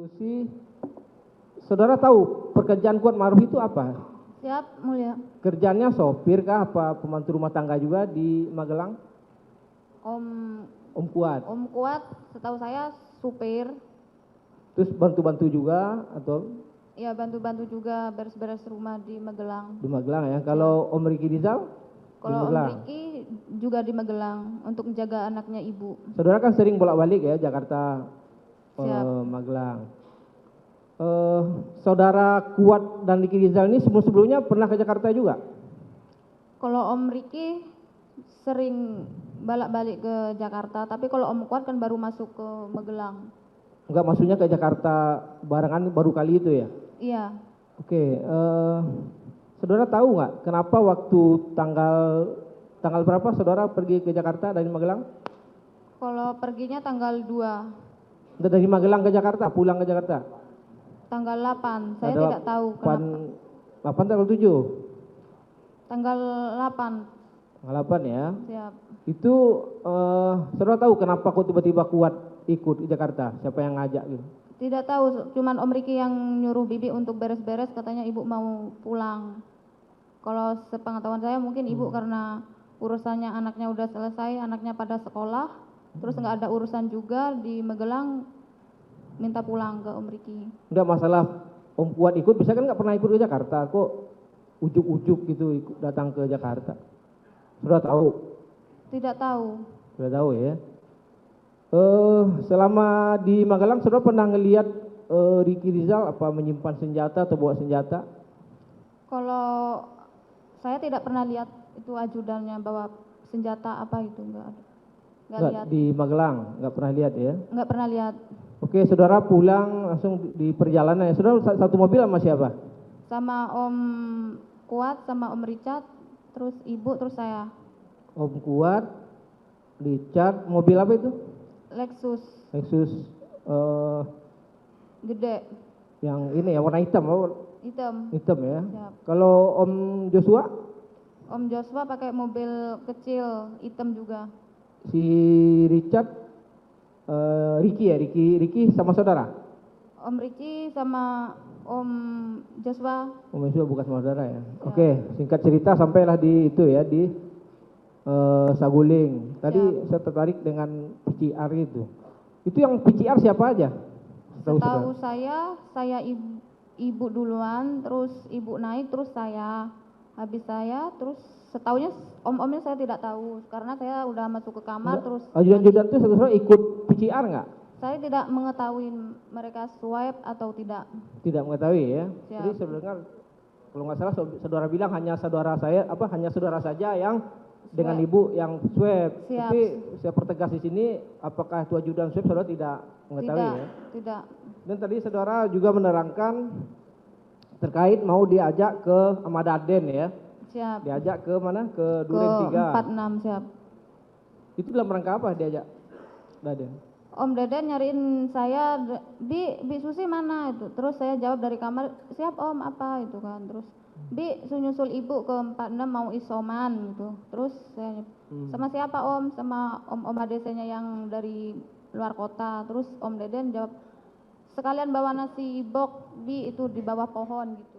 Susi, saudara tahu pekerjaan Kuat Maruf itu apa? Siap, Mulia. Kerjanya sopir kah, apa pembantu rumah tangga juga di Magelang? Om Kuat. Om Kuat, setahu saya supir. Terus bantu-bantu juga atau? Ya, bantu-bantu juga beres-beres rumah di Magelang. Di Magelang ya. Kalau Om Riki Rizal? Kalau Om Riki juga di Magelang untuk menjaga anaknya ibu. Saudara kan sering bolak-balik ya Jakarta, Magelang. Saudara Kuat dan Riki Rizal ini sebelum-sebelumnya pernah ke Jakarta juga? Kalau Om Riki sering balik ke Jakarta, tapi kalau Om Kuat kan baru masuk ke Magelang. Enggak, maksudnya ke Jakarta barengan baru kali itu ya? Iya. Oke, saudara tahu nggak kenapa waktu tanggal berapa saudara pergi ke Jakarta dari Magelang? Kalau perginya tanggal 2. Dari Magelang ke Jakarta, pulang ke Jakarta? Tanggal 8, saya tidak tahu kenapa. 8 tanggal 7? Tanggal 8. Tanggal 8 ya? Siap. Itu saudara tahu kenapa kok tiba-tiba Kuat ikut ke Jakarta? Siapa yang ngajak gitu? Tidak tahu, cuman Om Riki yang nyuruh Bibi untuk beres-beres, katanya ibu mau pulang. Kalau sepengetahuan saya mungkin ibu karena urusannya anaknya udah selesai, anaknya pada sekolah, terus nggak ada urusan juga di Magelang, minta pulang ke Om Riki. Enggak masalah Om Kuat ikut, bisa kan nggak pernah ikut ke Jakarta, kok ujuk-ujuk gitu ikut datang ke Jakarta? Sudah tahu? Tidak tahu. Sudah tahu ya. Selama di Magelang saudara pernah ngelihat Riki Rizal apa menyimpan senjata atau bawa senjata? Kalau saya tidak pernah lihat itu ajudannya bawa senjata apa itu, enggak lihat. Di Magelang nggak pernah lihat ya? Enggak pernah lihat. Oke, saudara pulang langsung di perjalanan ya. Saudara satu mobil sama siapa? Sama Om Kuat, sama Om Richard, terus ibu, terus saya. Om Kuat, Richard, mobil apa itu? Lexus. Lexus Gede. yang ini ya warna hitam, Hitam. hitam ya. Siap. Kalau Om Joshua? Om Joshua pakai mobil kecil, hitam juga. Si Richard, Ricky ya, Ricky sama saudara? Om Ricky sama Om Joshua. Om Joshua bukan sama saudara ya. Oke, singkat cerita sampailah di itu ya, di Saguling. Tadi saya tertarik dengan PCR itu. Itu yang PCR siapa aja? Setahu saya ibu duluan, terus ibu naik, terus saya. Habis saya, terus setahunya om-omnya saya tidak tahu, karena saya udah masuk ke kamar. Terus ajudan itu saudara ikut PCR nggak? Saya tidak mengetahui mereka swab atau tidak. Tidak mengetahui ya. Siap. Jadi sebenarnya kalau nggak salah saudara bilang hanya saudara saja yang dengan ibu yang swab. Siap. Tapi saya pertegas di sini, apakah itu ajudan swab saudara tidak mengetahui ya? Tidak. Dan tadi saudara juga menerangkan terkait mau diajak ke Amadaden ya? Siap. Diajak ke mana? Ke Duren 3. 46, siap. Itu dalam rangka apa diajak Daden? Om Deden nyariin saya, Bi Susi mana itu? Terus saya jawab dari kamar, siap Om, apa itu kan? Terus Bi nyusul ibu ke 46 mau isoman gitu. Terus saya sama siapa Om? Sama om ADC-nya yang dari luar kota. Terus Om Deden jawab, sekalian bawa nasi bok Bi, itu di bawah pohon gitu.